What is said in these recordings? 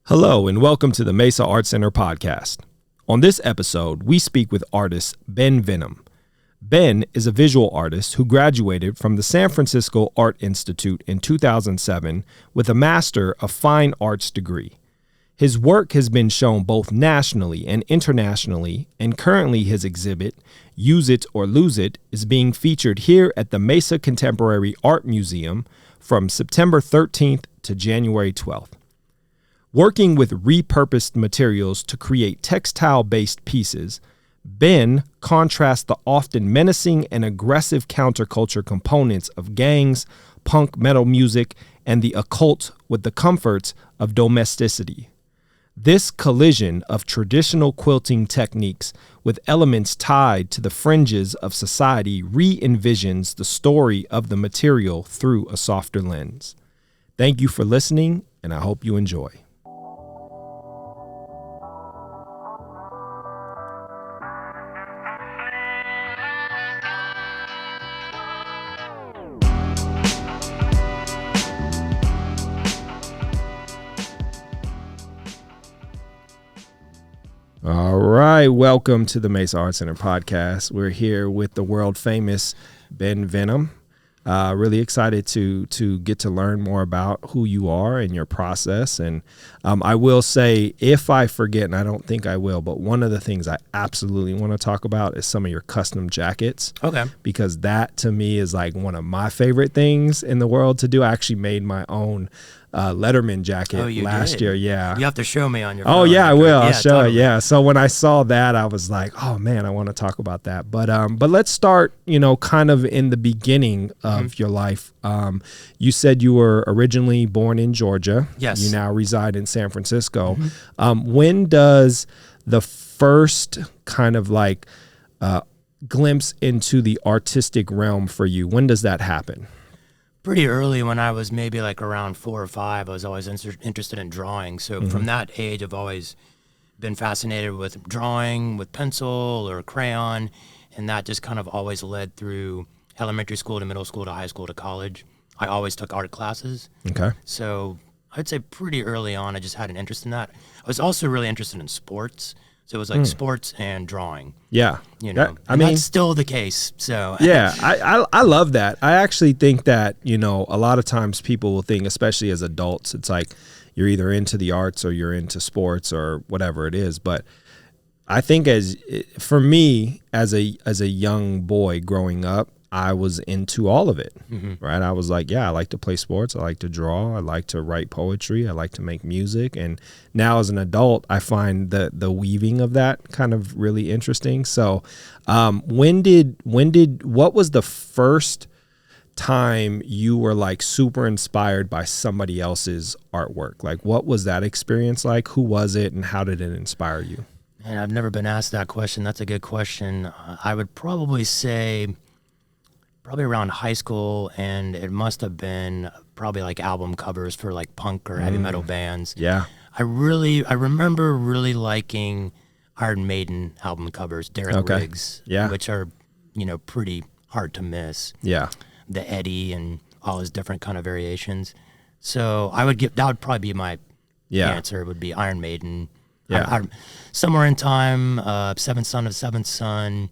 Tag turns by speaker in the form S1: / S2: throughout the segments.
S1: Hello and welcome to the Mesa Arts Center podcast. On this episode, we speak with artist Ben Venom. Ben is a visual artist who graduated from the San Francisco Art Institute in 2007 with a Master of Fine Arts degree. His work has been shown both nationally and internationally, and currently his exhibit, Use It or Lose It, is being featured here at the Mesa Contemporary Art Museum from September 13th to January 12th. Working with repurposed materials to create textile-based pieces, Ben contrasts the often menacing and aggressive counterculture components of gangs, punk metal music, and the occult with the comforts of domesticity. This collision of traditional quilting techniques with elements tied to the fringes of society re-envisions the story of the material through a softer lens. Thank you for listening, and I hope you enjoy. All right, welcome to the Mesa Arts Center podcast. We're here with the world famous Ben Venom. Really excited to get to learn more about who you are and your process. And I will say, if I forget, and I don't think I will, but one of the things I absolutely want to talk about is some of your custom jackets. Okay. Because that to me is like one of my favorite things in the world to do. I actually made my own Letterman jacket last year. Yeah.
S2: You have to show me on your phone.
S1: Oh yeah, I will. I'll show
S2: totally.
S1: it. Yeah. So when I saw that, I was like, oh man, I want to talk about that. But let's start, kind of in the beginning of your life. You said you were originally born in Georgia.
S2: Yes.
S1: You now reside in San Francisco. When does the first kind of like glimpse into the artistic realm for you, when does that happen?
S2: Pretty early, when I was maybe like around 4 or 5, I was always interested in drawing. So from that age, I've always been fascinated with drawing with pencil or crayon, and that just kind of always led through elementary school to middle school to high school to college. I always took art classes. Okay. So I'd say pretty early on, I just had an interest in that. I was also really interested in sports. So it was like sports and drawing. Yeah. That's still the case. So
S1: yeah, I love that. I actually think that, a lot of times people will think, especially as adults, it's like you're either into the arts or you're into sports or whatever it is. But I think for me, as a young boy growing up, I was into all of it, right? I was like, yeah, I like to play sports. I like to draw. I like to write poetry. I like to make music. And now as an adult, I find the weaving of that kind of really interesting. So what was the first time you were like super inspired by somebody else's artwork? Like, what was that experience like? Who was it and how did it inspire you?
S2: And I've never been asked that question. That's a good question. I would probably say around high school, and it must have been probably like album covers for like punk or heavy metal bands. Yeah. I remember really liking Iron Maiden album covers, Derek Riggs, which are, pretty hard to miss. Yeah. The Eddie and all his different kind of variations. So that would probably be my answer, would be Iron Maiden. Yeah. Somewhere in Time, Seventh Son of Seventh Son,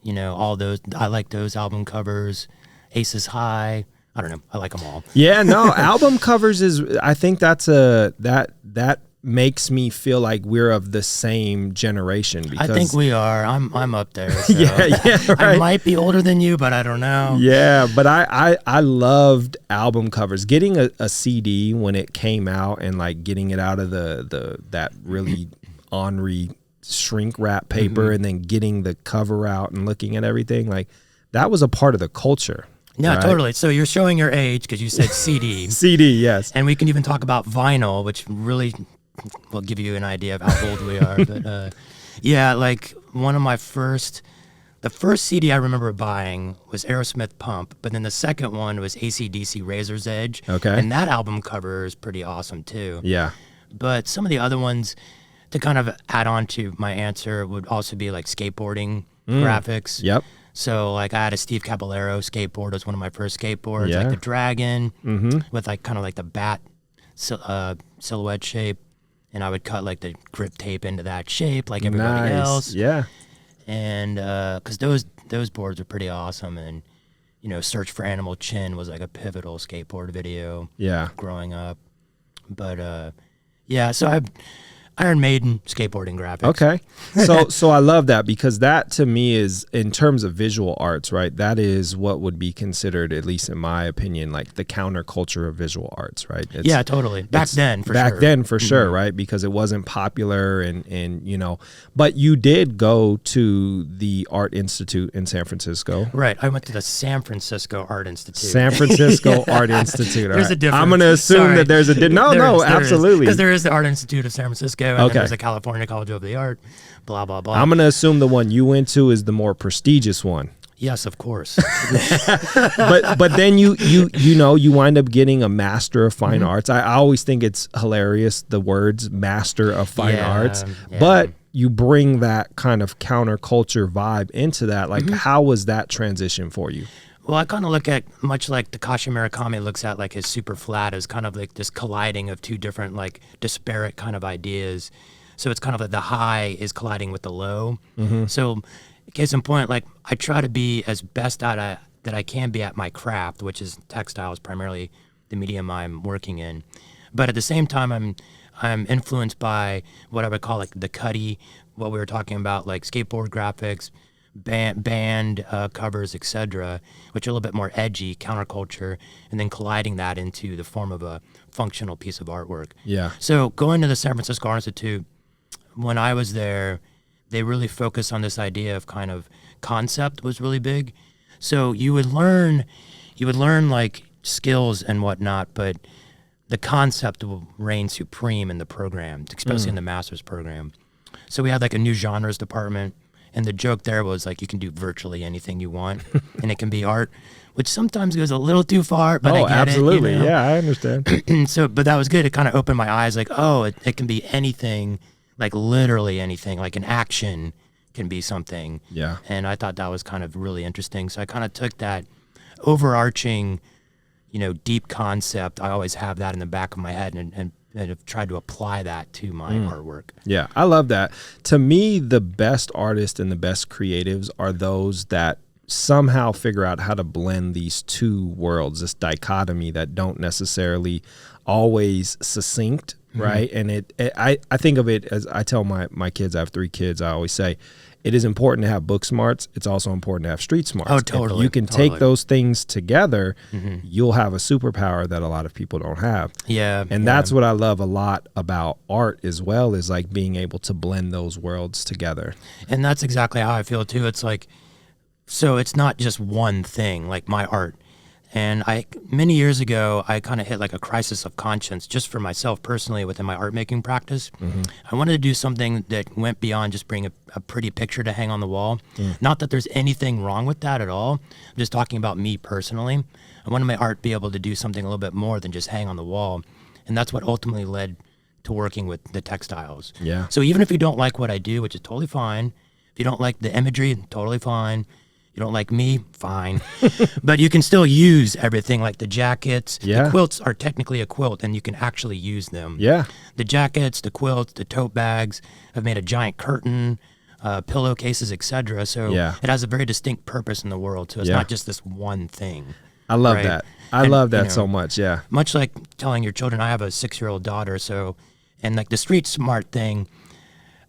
S2: all those. I like those album covers. Aces High. I don't know. I like them all.
S1: Yeah, no, album covers I think that makes me feel like we're of the same generation. Because
S2: I think we are. I'm up there. So.
S1: yeah, right.
S2: I might be older than you, but I don't know.
S1: Yeah, but I loved album covers. Getting a CD when it came out and like getting it out of that really ornery shrink wrap paper and then getting the cover out and looking at everything, like that was a part of the culture.
S2: Yeah,
S1: right?
S2: Totally. So you're showing your age because you said CD.
S1: CD, yes.
S2: And we can even talk about vinyl, which really will give you an idea of how old we are. But like one of the first CD I remember buying was Aerosmith Pump, but then the second one was AC/DC Razor's Edge. Okay. And that album cover is pretty awesome too. Yeah. But some of the other ones, to kind of add on to my answer, would also be like skateboarding graphics. Yep. So like I had a Steve Caballero skateboard. It was one of my first skateboards, like the Dragon with like kind of like the bat silhouette shape. and I would cut like the grip tape into that shape like everybody else.
S1: Yeah.
S2: And because those boards are pretty awesome. And Search for Animal Chin was like a pivotal skateboard video.
S1: Yeah.
S2: Growing up, but yeah. So I've Iron Maiden skateboarding graphics.
S1: Okay. So I love that, because that to me is, in terms of visual arts, right? That is what would be considered, at least in my opinion, like the counterculture of visual arts, right?
S2: Yeah, totally. Back then, for
S1: sure, right? Because it wasn't popular and but you did go to the Art Institute in San Francisco.
S2: Right. I went to the San Francisco Art Institute.
S1: San Francisco Art Institute.
S2: There's a difference.
S1: I'm going to assume that there's a no, absolutely.
S2: Because there is the Art Institute of San Francisco. And then there's the California College of the Art, blah, blah, blah.
S1: I'm going to assume the one you went to is the more prestigious one.
S2: Yes, of course.
S1: but then you wind up getting a Master of Fine Arts. I always think it's hilarious, the words Master of Fine Arts. Yeah. But you bring that kind of counterculture vibe into that. Like, how was that transition for you?
S2: Well, I kind of look at, much like Takashi Murakami looks at like his super flat, as kind of like this colliding of two different like disparate kind of ideas. So it's kind of like the high is colliding with the low. So case in point, like I try to be as best that I can be at my craft, which is textiles, primarily the medium I'm working in. But at the same time, I'm influenced by what I would call like the cutty, what we were talking about, like skateboard graphics, band covers, etc., which are a little bit more edgy, counterculture, and then colliding that into the form of a functional piece of artwork.
S1: Yeah.
S2: So going to the San Francisco Art Institute, when I was there, they really focused on this idea of kind of concept was really big. So you would learn like skills and whatnot, but the concept will reign supreme in the program, especially in the master's program. So we had like a new genres department. And the joke there was like, you can do virtually anything you want, and it can be art, which sometimes goes a little too far. But I get
S1: absolutely,
S2: it,
S1: yeah, I understand.
S2: But that was good. It kind of opened my eyes, like, oh, it can be anything, like literally anything. Like an action can be something.
S1: Yeah.
S2: And I thought that was kind of really interesting. So I kind of took that overarching, deep concept. I always have that in the back of my head, and have tried to apply that to my artwork. Yeah,
S1: I love that. To me, the best artists and the best creatives are those that somehow figure out how to blend these two worlds, this dichotomy that don't necessarily always succinct, right? And I think of it as, I tell my kids, I have 3 kids, I always say, it is important to have book smarts. It's also important to have street smarts.
S2: Oh, totally.
S1: If you can take those things together, you'll have a superpower that a lot of people don't have.
S2: Yeah.
S1: And that's what I love a lot about art as well, is like being able to blend those worlds together.
S2: And that's exactly how I feel too. It's like, so it's not just one thing, like my art. And many years ago, I kind of hit like a crisis of conscience just for myself personally within my art making practice. I wanted to do something that went beyond just bring a pretty picture to hang on the wall. Not that there's anything wrong with that at all. I'm just talking about me personally. I wanted my art to be able to do something a little bit more than just hang on the wall. And that's what ultimately led to working with the textiles.
S1: Yeah.
S2: So even if you don't like what I do, which is totally fine, if you don't like the imagery, totally fine. You don't like me? Fine. But you can still use everything, like the jackets.
S1: Yeah.
S2: The quilts are technically a quilt, and you can actually use them.
S1: Yeah.
S2: The jackets, the quilts, the tote bags. I've made a giant curtain, pillowcases, etc. So it has a very distinct purpose in the world. So it's not just this one thing.
S1: I love that. I love that so much, yeah.
S2: Much like telling your children, I have a 6-year-old daughter, and like the street smart thing,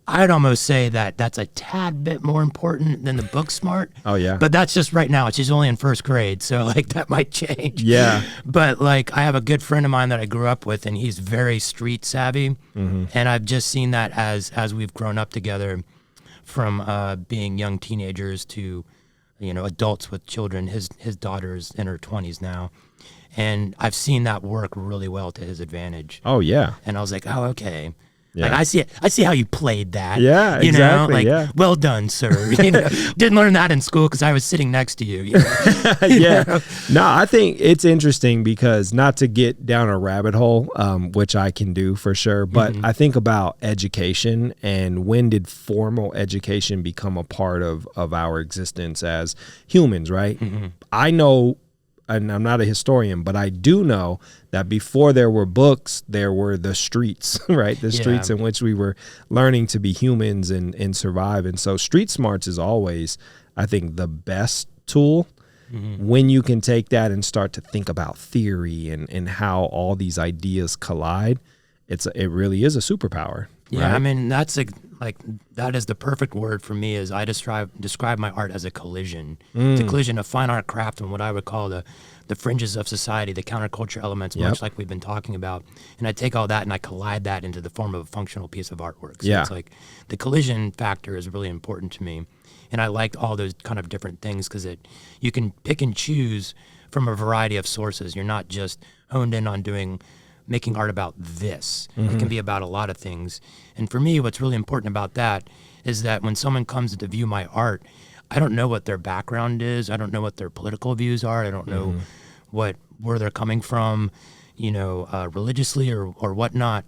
S2: I'd almost say that that's a tad bit more important than the book smart.
S1: Oh, yeah.
S2: But that's just right now. She's only in 1st grade, so like that might change.
S1: Yeah.
S2: But like I have a good friend of mine that I grew up with, and he's very street savvy. And I've just seen that as we've grown up together, from being young teenagers to, adults with children. His daughter's in her 20s now. And I've seen that work really well to his advantage.
S1: Oh, yeah.
S2: And I was like, oh, okay.
S1: Yeah.
S2: Like I see how you played that.
S1: Yeah, exactly.
S2: Well done, sir. Didn't learn that in school because I was sitting next to you.
S1: Yeah. No, I think it's interesting because, not to get down a rabbit hole, which I can do for sure, but I think about education and when did formal education become a part of our existence as humans, right? I know and I'm not a historian, but I do know that before there were books, there were the streets, right? The streets in which we were learning to be humans and survive. And so street smarts is always, I think, the best tool when you can take that and start to think about theory and how all these ideas collide. It really is a superpower.
S2: Yeah,
S1: right?
S2: I mean, that is the perfect word for me. Is I describe my art as a collision. It's a collision of fine art, craft, and what I would call the fringes of society, the counterculture elements, much like we've been talking about. And I take all that and I collide that into the form of a functional piece of artwork. So it's like the collision factor is really important to me. And I liked all those kind of different things because you can pick and choose from a variety of sources. You're not just honed in on making art about this. It can be about a lot of things. And for me, what's really important about that is that when someone comes to view my art, I don't know what their background is. I don't know what their political views are. I don't know where they're coming from, religiously or whatnot.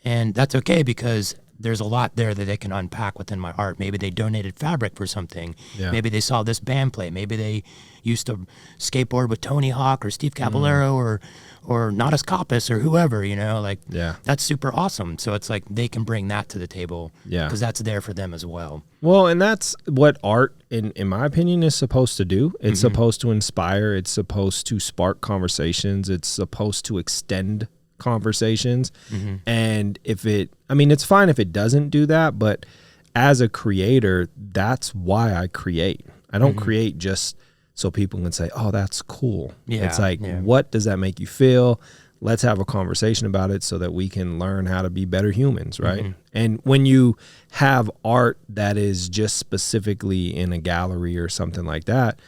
S2: And that's okay because there's a lot there that they can unpack within my art. Maybe they donated fabric for something. Yeah. Maybe they saw this band play. Maybe they used to skateboard with Tony Hawk or Steve Caballero or Natas Kappas or whoever, that's super awesome. So it's like they can bring that to the table because that's there for them as well.
S1: Well, and that's what art, in my opinion, is supposed to do. It's supposed to inspire. It's supposed to spark conversations. It's supposed to extend conversations. And it's fine if it doesn't do that, but as a creator, that's why I create. I don't create just so people can say, oh, that's cool. It's like, what does that make you feel? Let's have a conversation about it so that we can learn how to be better humans, right? And when you have art that is just specifically in a gallery or something like that,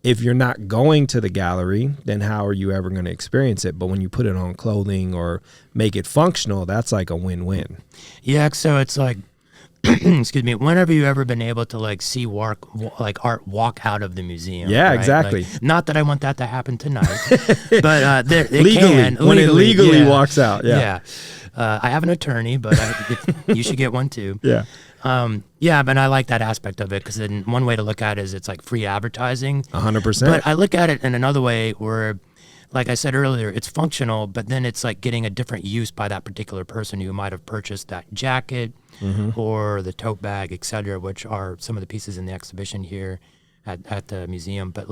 S1: if you're not going to the gallery, then how are you ever going to experience it? But when you put it on clothing or make it functional, that's like a win-win.
S2: Yeah, so it's like, excuse me, when have you ever been able to see art walk out of the museum?
S1: Yeah,
S2: right?
S1: exactly.
S2: Not that I want that to happen tonight, but it
S1: legally, when it legally walks out. Yeah.
S2: I have an attorney, but you should get one too.
S1: Yeah.
S2: But I like that aspect of it because then one way to look at it is it's like free advertising.
S1: 100%.
S2: But I look at it in another way where, like I said earlier, it's functional, but then it's like getting a different use by that particular person who might have purchased that jacket or the tote bag, etc., which are some of the pieces in the exhibition here at the museum. But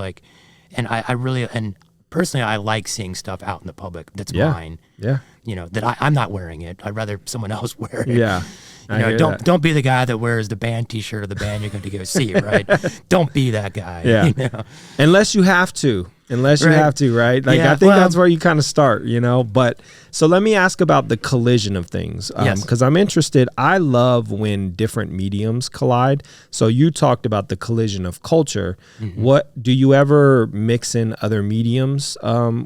S2: and personally, I like seeing stuff out in the public that's mine.
S1: Yeah.
S2: That I'm not wearing it. I'd rather someone else wear it.
S1: Yeah.
S2: Don't be the guy that wears the band T-shirt of the band you're going to go see, right? Don't be that guy.
S1: Yeah. Unless you have to. You have to, right? I think that's where you kind of start, But so let me ask about the collision of things, because I'm interested. I love when different mediums collide. So you talked about the collision of culture. What do you ever mix in other mediums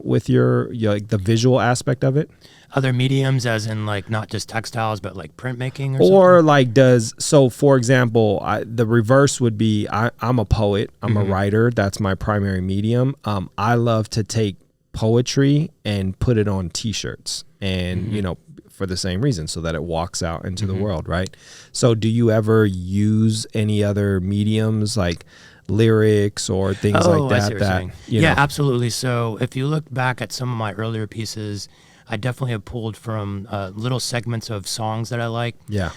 S1: with your the visual aspect of it?
S2: Other mediums, as in not just textiles, but printmaking
S1: or something? So for example, the reverse would be I'm a poet, I'm a writer, that's my primary medium. I love to take poetry and put it on t-shirts and, for the same reason, so that it walks out into the world, right? So do you ever use any other mediums like lyrics or things like that?
S2: I see what you're saying. Absolutely. So if you look back at some of my earlier pieces, I definitely have pulled from little segments of songs that I like. Yeah.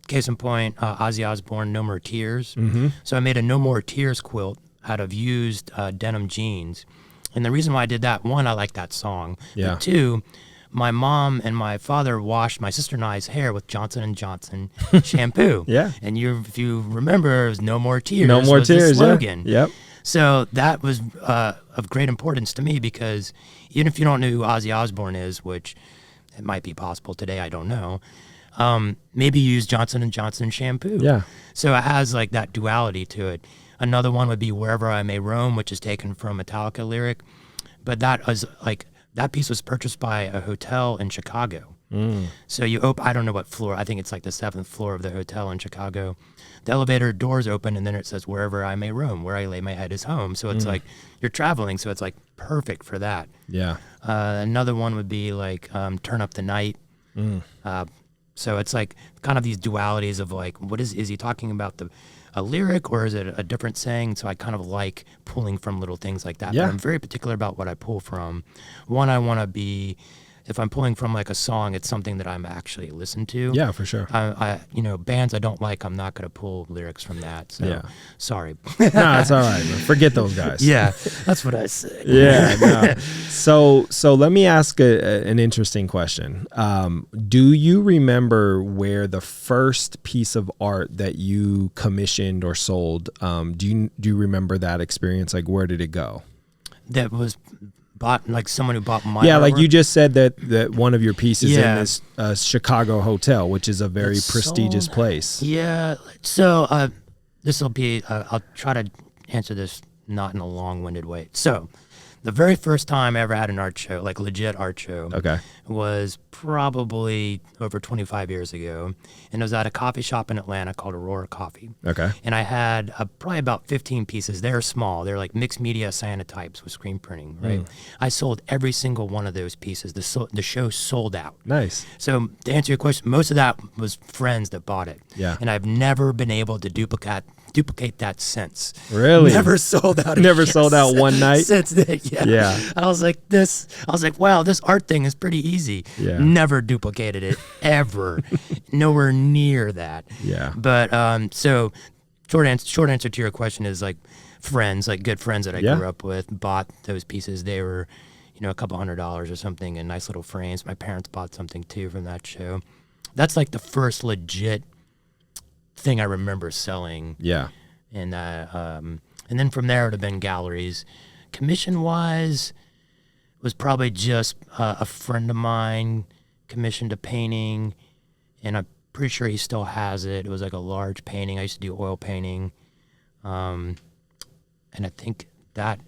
S2: Case in point, Ozzy Osbourne, No More Tears. So I made a No More Tears quilt out of used denim jeans. And the reason why I did that, one, I like that song. Yeah. But two, my mom and my father washed my sister and I's hair with Johnson & Johnson shampoo. Yeah. And if you remember, it was No More Tears.
S1: No More Tears, the slogan.
S2: Yeah. Yep. So that was of great importance to me because even if you don't know who Ozzy Osbourne is, which it might be possible today, I don't know, maybe use Johnson & Johnson shampoo. Yeah. So it has that duality to it. Another one would be Wherever I May Roam, which is taken from Metallica lyric. But that was that piece was purchased by a hotel in Chicago. So you open, I don't know what floor, I think it's the 7th floor of the hotel in Chicago. The elevator doors open and then it says Wherever I May Roam, where I lay my head is home. So it's you're traveling, so it's perfect for that. Yeah. Another one would be Turn Up the Night. So it's like kind of these dualities of like, what is he talking about a lyric, or is it a different saying? So I kind of like pulling from little things like that.
S1: Yeah.
S2: But I'm very particular about what I pull from. One, I want to be, if I'm pulling from like a song, it's something that I'm actually listen to.
S1: Yeah, for sure.
S2: Bands I don't like, I'm not going to pull lyrics from that. So sorry.
S1: No, it's all right, man. Forget those guys.
S2: Yeah, that's what I say.
S1: Yeah. No. So let me ask an interesting question. Do you remember where the first piece of art that you commissioned or sold? Do you remember that experience? Like, where did it go?
S2: That was bought, like someone who bought my
S1: like
S2: artwork?
S1: you just said that one of your pieces in this Chicago hotel, which is a very prestigious place.
S2: Yeah. So this will be, I'll try to answer this not in a long-winded way. So the very first time I ever had an art show, like legit art show, was probably over 25 years ago. And it was at a coffee shop in Atlanta called Aurora Coffee.
S1: Okay.
S2: And I had probably about 15 pieces. They're small. They're like mixed media cyanotypes with screen printing, right? I sold every single one of those pieces. The show sold out.
S1: Nice.
S2: So to answer your question, most of that was friends that bought it.
S1: Yeah.
S2: And I've never been able to duplicate that since.
S1: Really?
S2: Never sold out.
S1: Never sold out one night?
S2: Since then, yeah. I was like, wow, this art thing is pretty easy.
S1: Yeah.
S2: Never duplicated it, ever. Nowhere near that.
S1: Yeah.
S2: But, so short answer to your question is like friends, like good friends that I grew up with, bought those pieces. They were, a couple $100s or something in nice little frames. My parents bought something too from that show. That's like the first legit thing I remember selling.
S1: Yeah.
S2: And then from there it would have been galleries. Commission wise was probably just a friend of mine commissioned a painting, and I'm pretty sure he still has it. It was like a large painting. I used to do oil painting. And I think that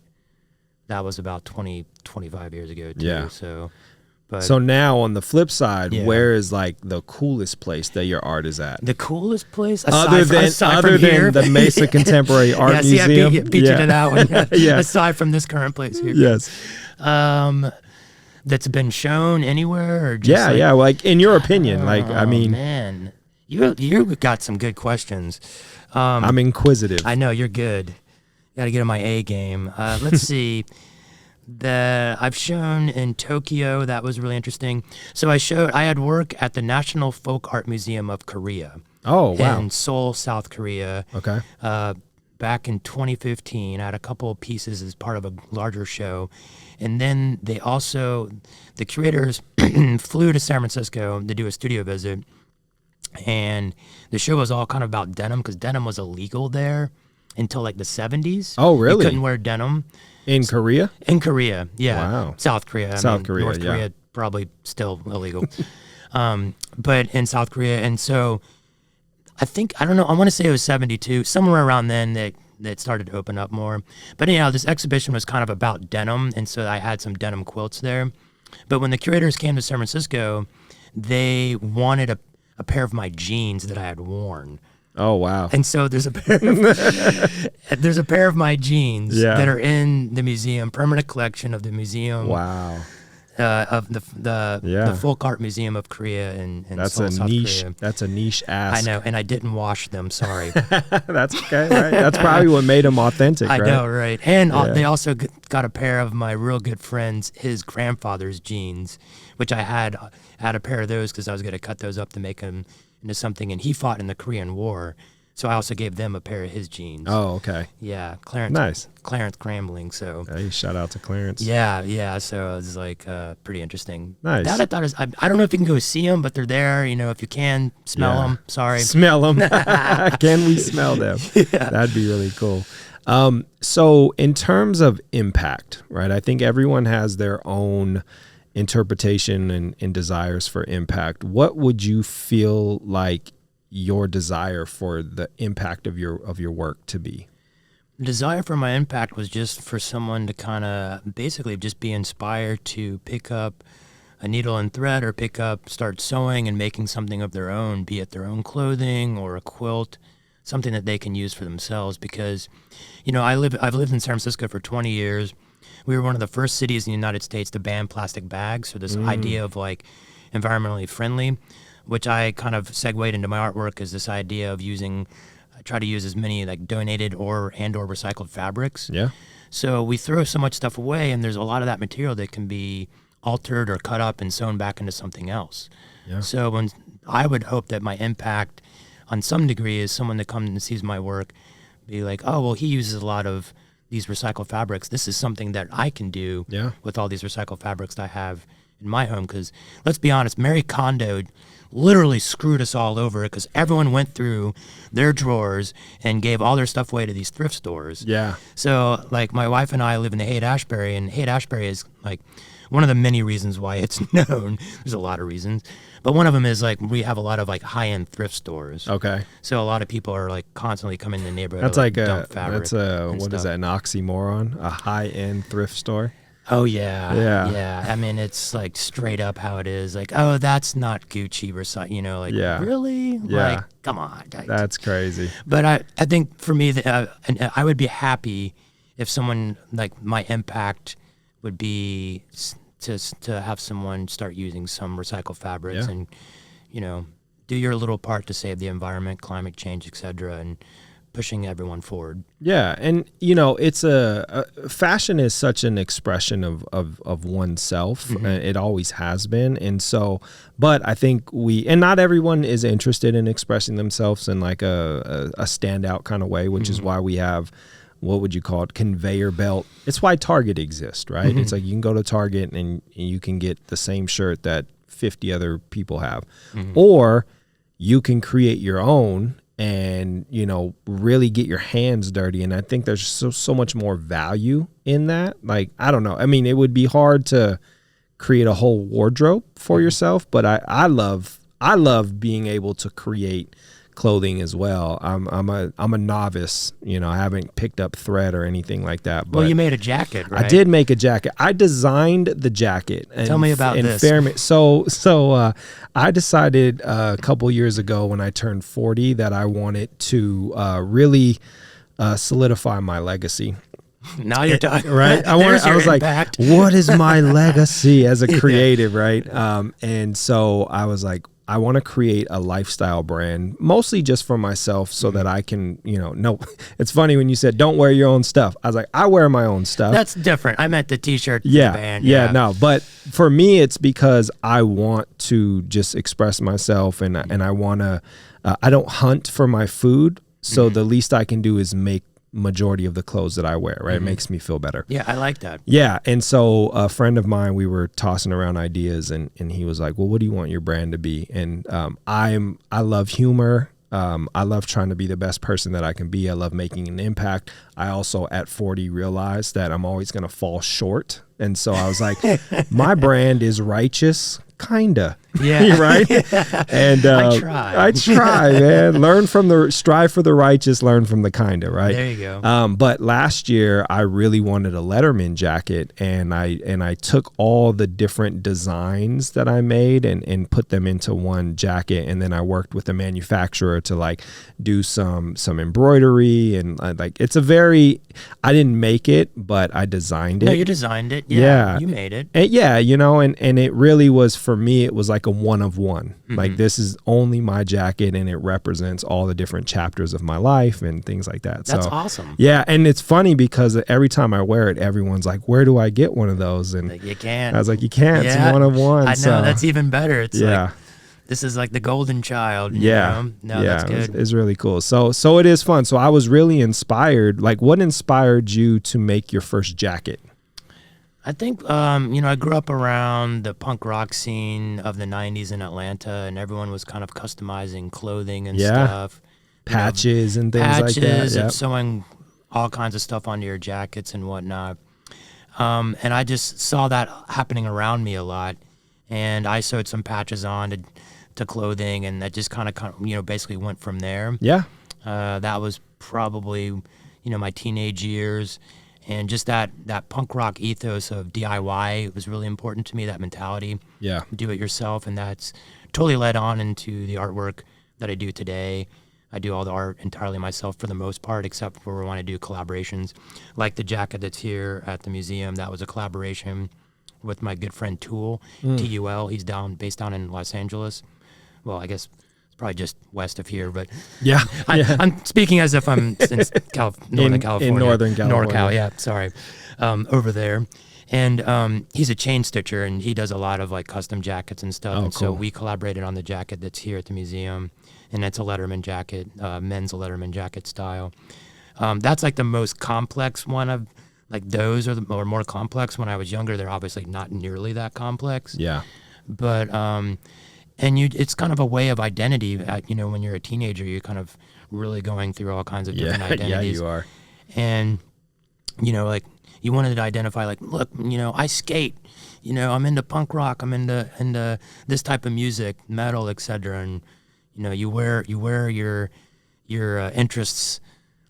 S2: was about 25 years ago too.
S1: Yeah.
S2: So
S1: now on the flip side, where is like the coolest place that your art is at?
S2: The coolest place
S1: other than the Mesa Contemporary Art Museum.
S2: I beat you to that one.
S1: Yeah.
S2: Aside from this current place here.
S1: Yes.
S2: That's been shown anywhere, or just
S1: like in your opinion, like I mean,
S2: man, you got some good questions.
S1: I'm inquisitive.
S2: I know you're good. Got to get on my A game. Let's see. I've shown in Tokyo. That was really interesting. So I had work at the National Folk Art Museum of Korea.
S1: Oh, wow.
S2: In Seoul, South Korea.
S1: Okay.
S2: Back in 2015, I had a couple of pieces as part of a larger show. And then the curators flew to San Francisco to do a studio visit. And the show was all kind of about denim, because denim was illegal there until like the 70s.
S1: Oh, really?
S2: You couldn't wear denim.
S1: In Korea?
S2: In Korea, yeah.
S1: Wow.
S2: South Korea. North Korea, probably still illegal. But in South Korea. And so I don't know, I want to say it was 72, somewhere around then that started to open up more. But anyhow, this exhibition was kind of about denim. And so I had some denim quilts there. But when the curators came to San Francisco, they wanted a pair of my jeans that I had worn.
S1: Oh, wow.
S2: And so there's a pair of my jeans that are in the museum, permanent collection of the museum.
S1: Wow.
S2: Of the Folk Art Museum of Korea in Seoul, South Korea.
S1: That's a niche ask.
S2: I know, and I didn't wash them, sorry.
S1: That's okay, right? That's probably what made them authentic, right?
S2: I know, right? And they also got a pair of my real good friend's, his grandfather's jeans, which I had a pair of those because I was going to cut those up to make them into something, and he fought in the Korean War, so I also gave them a pair of his jeans.
S1: Oh, okay.
S2: Yeah, Clarence.
S1: Nice.
S2: Clarence Crambling. So.
S1: Hey, shout out to Clarence.
S2: Yeah. So it was like pretty interesting.
S1: Nice.
S2: That I thought is. I don't know if you can go see them, but they're there. If you can smell them. Sorry.
S1: Smell them. Can we smell them?
S2: Yeah.
S1: That'd be really cool. So in terms of impact, right? I think everyone has their own interpretation and desires for impact. What would you feel like your desire for the impact of your work to be?
S2: The desire for my impact was just for someone to kind of basically just be inspired to pick up a needle and thread, or start sewing and making something of their own, be it their own clothing or a quilt, something that they can use for themselves. Because, I've lived in San Francisco for 20 years. We were one of the first cities in the United States to ban plastic bags. So this idea of like environmentally friendly. which I kind of segued into my artwork, is this idea of I try to use as many like donated or recycled fabrics.
S1: Yeah.
S2: So we throw so much stuff away, and there's a lot of that material that can be altered or cut up and sewn back into something else.
S1: Yeah.
S2: So when I would hope that my impact on some degree is someone that comes and sees my work be like, oh, well, he uses a lot of these recycled fabrics. This is something that I can do with all these recycled fabrics that I have in my home. Because let's be honest, Marie Kondo literally screwed us all over because everyone went through their drawers and gave all their stuff away to these thrift stores.
S1: Yeah.
S2: So like my wife and I live in the Haight-Ashbury, and Haight-Ashbury is like one of the many reasons why it's known. There's a lot of reasons, but one of them is like we have a lot of like high-end thrift stores.
S1: Okay.
S2: So a lot of people are like constantly coming in the neighborhood.
S1: That's
S2: to,
S1: like
S2: dump fabric.
S1: That's what is that, an oxymoron? A high-end thrift store?
S2: Oh yeah.
S1: Yeah.
S2: Yeah. I mean, it's like straight up how it is. Like, oh, that's not Gucci or you know, like really?
S1: Yeah.
S2: Like, come on.
S1: That's crazy.
S2: But I think for me, and I would be happy if someone like my impact would be to have someone start using some recycled fabrics and, you know, do your little part to save the environment, climate change, etc., and pushing everyone forward. Yeah,
S1: and you know, it's fashion is such an expression of oneself. It always has been, and so. But I think and not everyone is interested in expressing themselves in like a standout kind of way, which is why we have. What would you call it? Conveyor belt. It's why Target exists, right? It's like you can go to Target and you can get the same shirt that 50 other people have, or you can create your own and, you know, really get your hands dirty. And I think there's so much more value in that. Like, I don't know. I mean, it would be hard to create a whole wardrobe for yourself, but I love being able to create clothing as well. I'm a novice, you know. I haven't picked up thread or anything like that. But
S2: well, you made a jacket, right?
S1: I did make a jacket. I designed the jacket.
S2: Tell me about this.
S1: So I decided a couple years ago when I turned 40 that I wanted to really solidify my legacy.
S2: Now you're talking,
S1: right? I was impact. Like, what is my legacy as a creative, right? And so I was like, I want to create a lifestyle brand, mostly just for myself, so that I can, you know, no. It's funny when you said don't wear your own stuff. I was like, I wear my own stuff.
S2: That's different. I meant the T-shirt.
S1: Yeah,
S2: band.
S1: No. But for me, it's because I want to just express myself, and I want to. I don't hunt for my food, so the least I can do is make majority of the clothes that I wear, right? It makes me feel better.
S2: Yeah, I like that.
S1: Yeah, and so a friend of mine, we were tossing around ideas, and he was like, well, what do you want your brand to be? And I love humor. I love trying to be the best person that I can be. I love making an impact. I also, at 40, realized that I'm always going to fall short. And so I was like, my brand is righteous, kinda.
S2: Yeah.
S1: Right? And I try, man. Strive for the righteous, learn from the kinda, right?
S2: There you go.
S1: But last year I really wanted a Letterman jacket, and I took all the different designs that I made and put them into one jacket, and then I worked with a manufacturer to like do some embroidery, and like I didn't make it, but I designed it.
S2: No, you designed it. Yeah. You made it.
S1: And you know, and it really was, for me, it was like a one of one. Like, this is only my jacket, and it represents all the different chapters of my life and things like that.
S2: That's awesome.
S1: Yeah, and it's funny because every time I wear it, everyone's like, where do I get one of those? And
S2: you can't.
S1: I was like, you can't.
S2: Yeah.
S1: It's one of one.
S2: I know, that's even better. It's
S1: like,
S2: this is like the golden child.
S1: Yeah.
S2: You know? No, that's good.
S1: It's really cool. So it is fun. So I was really inspired. Like, what inspired you to make your first jacket?
S2: I think, you know, I grew up around the punk rock scene of the 90s in Atlanta, and everyone was kind of customizing clothing and stuff.
S1: Patches and things like that.
S2: Patches and sewing all kinds of stuff onto your jackets and whatnot. And I just saw that happening around me a lot. And I sewed some patches on to clothing, and that just kind of, you know, basically went from there.
S1: Yeah.
S2: That was probably, you know, my teenage years. And just that punk rock ethos of DIY was really important to me, that mentality.
S1: Yeah.
S2: Do it yourself. And that's totally led on into the artwork that I do today. I do all the art entirely myself for the most part, except for when I do collaborations. Like the jacket that's here at the museum, that was a collaboration with my good friend Tool, T-U-L. He's based down in Los Angeles. well, I guess it's probably just west of here, but
S1: Yeah.
S2: I'm speaking as if I'm in Northern California.
S1: In Northern California.
S2: NorCal, yeah, sorry, over there. And he's a chain stitcher, and he does a lot of like custom jackets and stuff.
S1: Oh,
S2: and so
S1: cool.
S2: we collaborated on the jacket that's here at the museum, and it's a Letterman jacket, men's Letterman jacket style. That's like the most complex one of like those are more complex. When I was younger, they're obviously not nearly that complex.
S1: Yeah.
S2: But it's kind of a way of identity. When you're a teenager, you're kind of really going through all kinds of different identities.
S1: Yeah, you are.
S2: And like you wanted to identify, like, look, I skate. I'm into punk rock. I'm into this type of music, metal, etc. And you wear your interests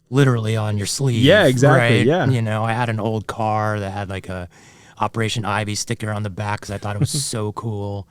S2: literally on your sleeve.
S1: Yeah, exactly.
S2: Right?
S1: Yeah.
S2: I had an old car that had like a Operation Ivy sticker on the back because I thought it was so cool.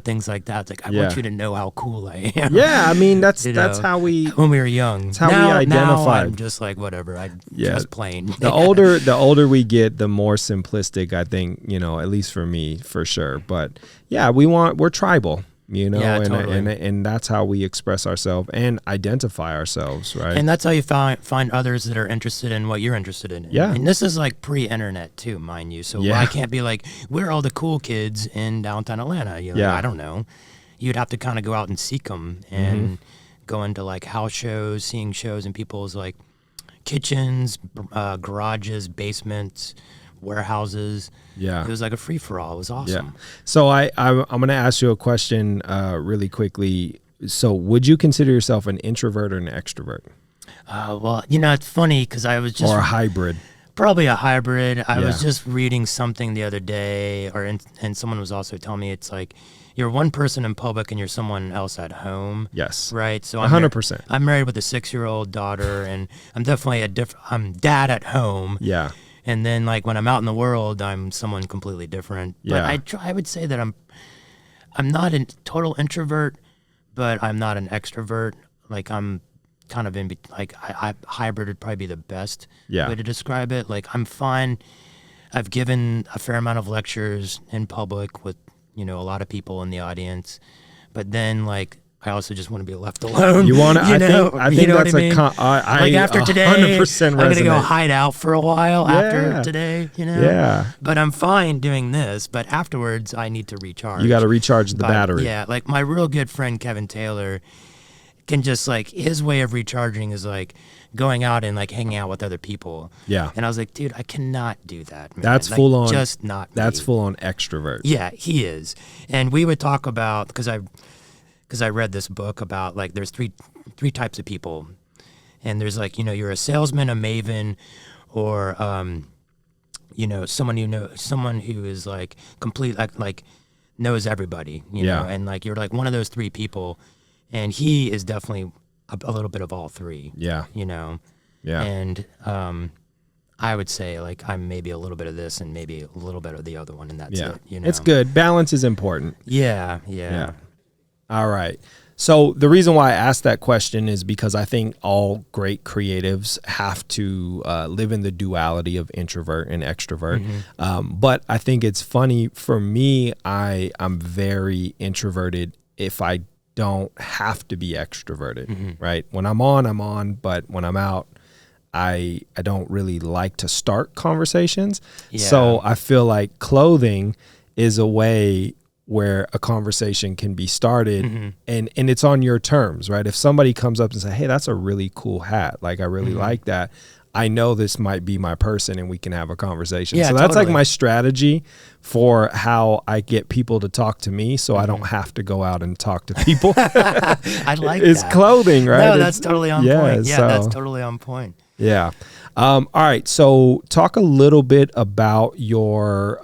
S2: Things like that. It's like, I want you to know how cool I am.
S1: Yeah, I mean, that's how we...
S2: When we were young.
S1: That's how we identify.
S2: Now I'm just like, whatever. Just plain.
S1: The older we get, the more simplistic, I think, at least for me, for sure. But yeah, we're tribal,
S2: Yeah, totally.
S1: and that's how we express ourselves and identify ourselves, right?
S2: And that's how you find others that are interested in what you're interested in.
S1: Yeah.
S2: And this is like pre-internet too, mind you. So
S1: Yeah.
S2: I can't be like, we're all the cool kids in downtown Atlanta.
S1: Yeah.
S2: I don't know. You'd have to kind of go out and seek them and go into like house shows, seeing shows in people's like kitchens, garages, basements, warehouses.
S1: Yeah.
S2: It was like a free-for-all. It was awesome.
S1: Yeah. So I'm going to ask you a question really quickly. So would you consider yourself an introvert or an extrovert?
S2: Well, it's funny because I was just...
S1: Or a hybrid?
S2: Probably a hybrid. I was
S1: Yeah.
S2: just reading something the other day, and someone was also telling me it's like you're one person in public and you're someone else at home.
S1: Yes.
S2: Right? So
S1: 100%.
S2: I'm married with a 6-year-old daughter, and I'm definitely I'm dad at home.
S1: Yeah.
S2: And then, like, when I'm out in the world, I'm someone completely different.
S1: Yeah.
S2: But I would say that I'm not a total introvert, but I'm not an extrovert. Like, I'm kind of hybrid would probably be the best way to describe it. Like, I'm fine. I've given a fair amount of lectures in public with, a lot of people in the audience. But then, like, I also just want to be left alone.
S1: You want to? I think that's
S2: like after today,
S1: 100%
S2: I'm gonna go hide out for a while after today.
S1: Yeah.
S2: But I'm fine doing this. But afterwards, I need to recharge.
S1: You got to recharge the battery.
S2: Yeah, like my real good friend Kevin Taylor can just like his way of recharging is like going out and like hanging out with other people.
S1: Yeah.
S2: And I was like, dude, I cannot do that, man.
S1: That's
S2: like,
S1: full on.
S2: Just not.
S1: That's
S2: me.
S1: full on extrovert.
S2: Yeah, he is. And we would talk about because I read this book about like there's three types of people, and there's like you're a salesman, a maven, or someone who is like complete like knows everybody, know, and like you're like one of those three people, and he is definitely a little bit of all three.
S1: Yeah. Yeah.
S2: And I would say like I'm maybe a little bit of this and maybe a little bit of the other one, and that's it.
S1: It's good. Balance is important.
S2: Yeah.
S1: All right. So the reason why I asked that question is because I think all great creatives have to live in the duality of introvert and extrovert. But I think it's funny for me, I'm very introverted if I don't have to be extroverted, right? When I'm on, but when I'm out, I don't really like to start conversations.
S2: Yeah.
S1: So I feel like clothing is a way where a conversation can be started and it's on your terms, right? If somebody comes up and say, hey, that's a really cool hat. Like, I really like that. I know this might be my person and we can have a conversation.
S2: Yeah,
S1: so that's
S2: totally.
S1: like my strategy for how I get people to talk to me so I don't have to go out and talk to people.
S2: I like
S1: it's
S2: that.
S1: clothing, right?
S2: No, that's totally on point. Yeah,
S1: so,
S2: that's totally on point.
S1: Yeah. All right. So talk a little bit about your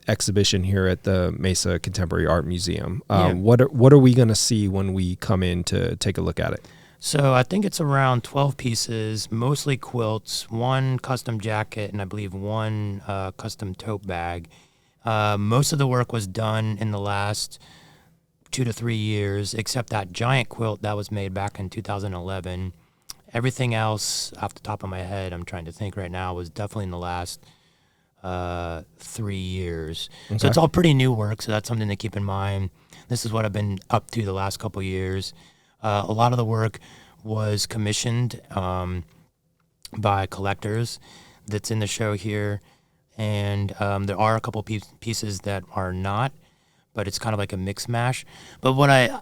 S1: exhibition here at the Mesa Contemporary Art Museum. What are we going to see when we come in to take a look at it?
S2: So I think it's around 12 pieces, mostly quilts, one custom jacket, and I believe one custom tote bag. Most of the work was done in the last 2 to 3 years, except that giant quilt that was made back in 2011. Everything else, off the top of my head, I'm trying to think right now, was definitely in the last 3 years. Okay. So it's all pretty new work, so that's something to keep in mind. This is what I've been up to the last couple years. A lot of the work was commissioned by collectors that's in the show here. And there are a couple pieces that are not, but it's kind of like a mix mash. But what I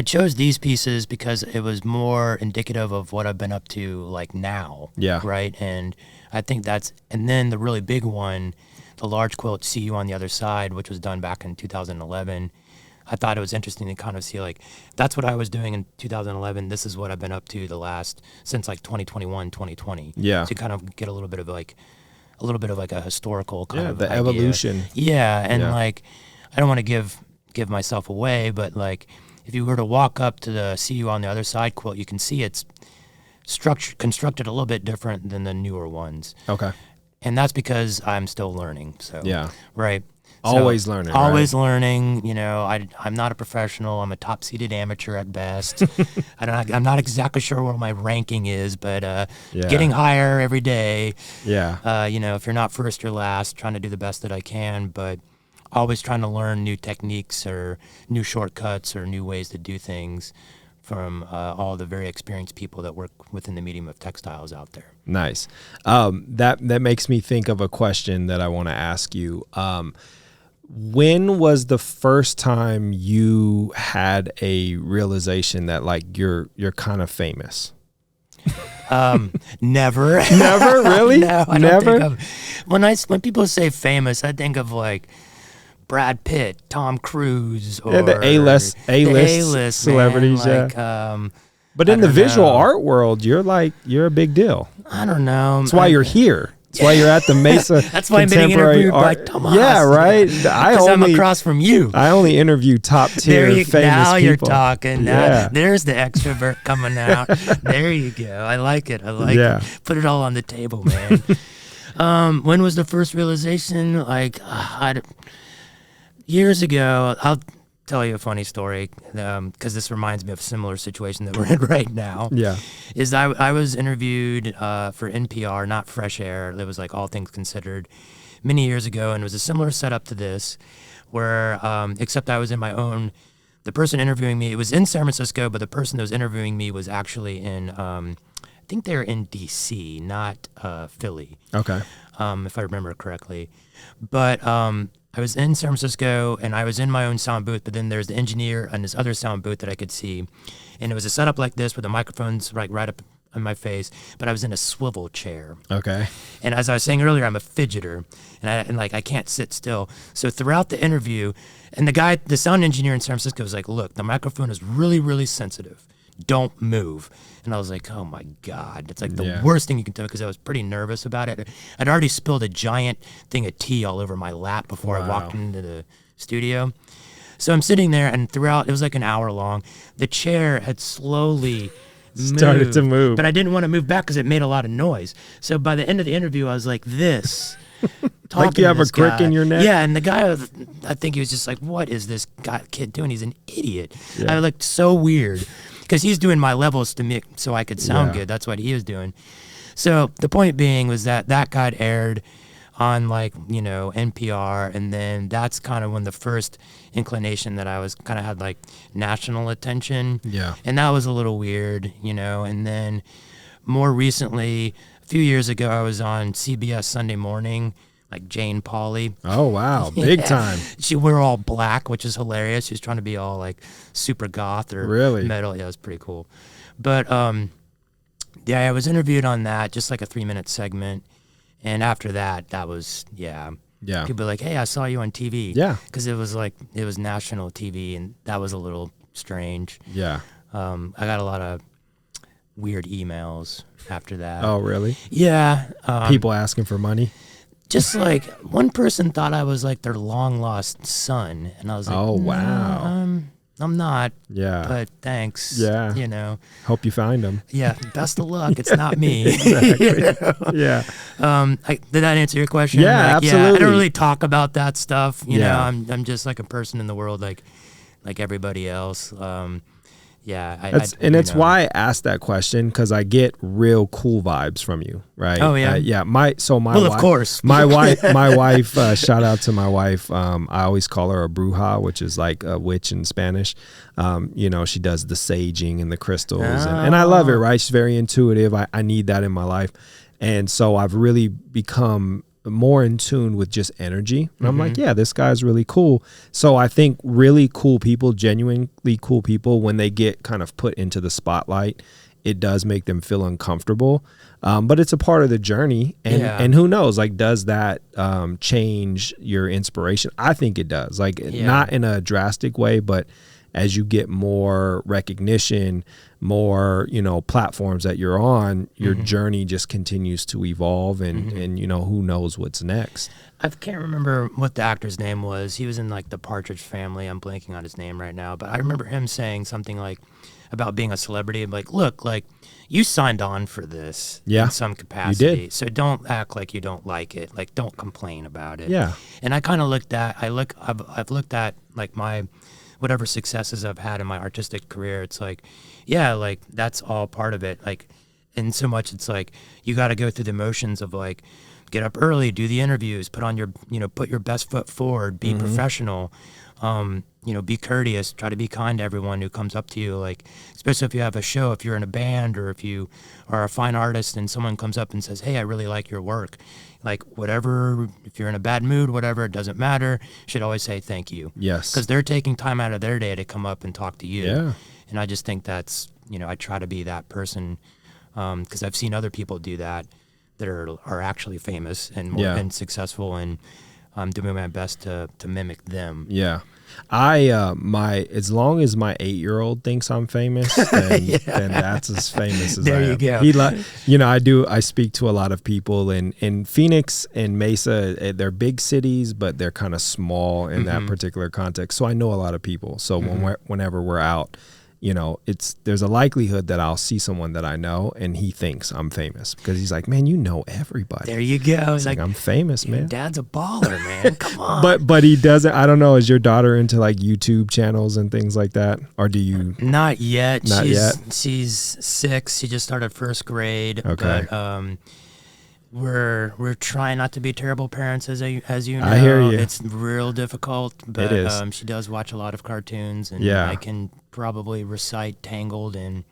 S2: chose these pieces because it was more indicative of what I've been up to like now.
S1: Yeah.
S2: Right. And I think and then the really big one, the large quilt, See You on the Other Side, which was done back in 2011. I thought it was interesting to kind of see like, that's what I was doing in 2011. This is what I've been up to since like 2021, 2020.
S1: Yeah.
S2: To kind of get a little bit of like a historical kind of
S1: the
S2: idea.
S1: evolution.
S2: Yeah. And like, I don't want to give myself away, but like, if you were to walk up to the See You on the Other Side quilt, you can see it's constructed a little bit different than the newer ones.
S1: Okay.
S2: And that's because I'm still learning. So
S1: yeah.
S2: Right.
S1: Always learning.
S2: Always learning. You know, I'm not a professional. I'm a top-seeded amateur at best. I'm not exactly sure what my ranking is, but getting higher every day.
S1: Yeah.
S2: You know, if you're not first, you're last. Trying to do the best that I can, but always trying to learn new techniques or new shortcuts or new ways to do things from all the very experienced people that work within the medium of textiles out there.
S1: Nice. That makes me think of a question that I want to ask you. When was the first time you had a realization that like you're kind of famous?
S2: Never.
S1: Never? Really?
S2: No, I
S1: never.
S2: don't think when people say famous, I think of like Brad Pitt, Tom Cruise, or
S1: the A-list celebrities.
S2: Like,
S1: but in the visual art world, you're a big deal.
S2: I don't know.
S1: That's why you're here. That's why you're at the Mesa.
S2: That's why I'm being interviewed by Tomas.
S1: Yeah, right.
S2: I'm across from you.
S1: I only interview top tier famous people.
S2: Now you're talking. There's the extrovert coming out. There you go. I like it. It. Put it all on the table, man. When was the first realization? Like, years ago. I'll tell you a funny story because this reminds me of a similar situation that we're in right now.
S1: Yeah.
S2: Is I was interviewed for NPR, not Fresh Air. It was like All Things Considered many years ago, and it was a similar setup to this where except I was in my own, the person interviewing me, it was in San Francisco, but the person that was interviewing me was actually in, I think they're in D.C., not Philly.
S1: Okay.
S2: If I remember correctly. But I was in San Francisco, and I was in my own sound booth, but then there's the engineer and this other sound booth that I could see. And it was a setup like this with the microphones right up in my face, but I was in a swivel chair.
S1: Okay.
S2: And as I was saying earlier, I'm a fidgeter, and I can't sit still. So throughout the interview, and the sound engineer in San Francisco was like, look, the microphone is really, really sensitive. Don't move. And I was like, oh my God, it's like the worst thing you can do, because I was pretty nervous about it. I'd already spilled a giant thing of tea all over my lap before I walked into the studio. So I'm sitting there, and throughout, it was like an hour long, the chair had slowly
S1: started to move.
S2: But I didn't want to move back because it made a lot of noise. So by the end of the interview, I was like this.
S1: Like you have a crick in your neck?
S2: Yeah, and the guy, I think he was just like, what is this kid doing? He's an idiot. I looked so weird. Because he's doing my levels to me so I could sound good. That's what he was doing. So the point being was that got aired on NPR, and then that's kind of when the first inclination that I was kind of had like national attention.
S1: Yeah.
S2: And that was a little weird, and then more recently, a few years ago, I was on CBS Sunday Morning, like Jane Pauley.
S1: Oh, wow. Big time.
S2: She wore all black, which is hilarious. She was trying to be all like super goth or metal. Yeah, it was pretty cool. But I was interviewed on that, just like a 3-minute segment. And after that was, people were like, hey, I saw you on TV.
S1: Yeah.
S2: Because it was national TV, and that was a little strange.
S1: Yeah.
S2: I got a lot of weird emails after that.
S1: Oh, really?
S2: Yeah.
S1: People asking for money?
S2: Just like one person thought I was like their long lost son, and I was like,
S1: "Oh wow,
S2: I'm not."
S1: Yeah,
S2: but thanks.
S1: Yeah, hope you find him.
S2: Yeah, best of luck. It's not me.
S1: Exactly. Yeah.
S2: Did that answer your question?
S1: Yeah, absolutely.
S2: Yeah, I don't really talk about that stuff. You know, I'm just like a person in the world, like everybody else. Yeah,
S1: it's why I asked that question, because I get real cool vibes from you, right?
S2: Oh yeah,
S1: yeah. My
S2: wife, of course,
S1: my wife. Shout out to my wife. I always call her a bruja, which is like a witch in Spanish. She does the saging and the crystals, and I love it. Right? She's very intuitive. I need that in my life, and so I've really become more in tune with just energy. And I'm like, yeah, this guy's really cool. So I think really cool people, genuinely cool people, when they get kind of put into the spotlight, it does make them feel uncomfortable. But it's a part of the journey. And who knows, like, does that change your inspiration? I think it does. Like, not in a drastic way, but as you get more recognition, more, platforms that you're on, your journey just continues to evolve, and who knows what's next.
S2: I can't remember what the actor's name was. He was in like the Partridge Family. I'm blanking on his name right now, but I remember him saying something like about being a celebrity. Like, look, like, you signed on for this in some capacity.
S1: You did.
S2: So don't act like you don't like it. Like, don't complain about it.
S1: Yeah.
S2: And I kind of I've looked at like my whatever successes I've had in my artistic career. It's like, yeah, like, that's all part of it. Like, and so much it's like, you got to go through the motions of like, get up early, do the interviews, put your best foot forward, be professional, be courteous, try to be kind to everyone who comes up to you. Like, especially if you have a show, if you're in a band, or if you are a fine artist and someone comes up and says, hey, I really like your work. Like, whatever, if you're in a bad mood, whatever, it doesn't matter. You should always say thank you.
S1: Yes.
S2: Because they're taking time out of their day to come up and talk to you.
S1: Yeah.
S2: And I just think that's, I try to be that person, because I've seen other people do that are actually famous and more and successful, and I'm doing my best to mimic them.
S1: Yeah. As long as my 8-year-old thinks I'm famous, then, then that's as famous as I am.
S2: There you go.
S1: I speak to a lot of people in Phoenix and Mesa. They're big cities, but they're kind of small in that particular context. So I know a lot of people. So whenever we're out, there's a likelihood that I'll see someone that I know and he thinks I'm famous, because he's like, man, you know everybody.
S2: There you go.
S1: It's like, I'm famous, man.
S2: Dad's a baller, man. Come on.
S1: But he doesn't. I don't know. Is your daughter into like YouTube channels and things like that, or do you?
S2: Not yet.
S1: Not yet.
S2: She's 6. She just started first grade.
S1: Okay.
S2: But we're trying not to be terrible parents, as you know.
S1: I hear you.
S2: It's real difficult, but
S1: it is.
S2: She does watch a lot of cartoons, and I can probably recite Tangled and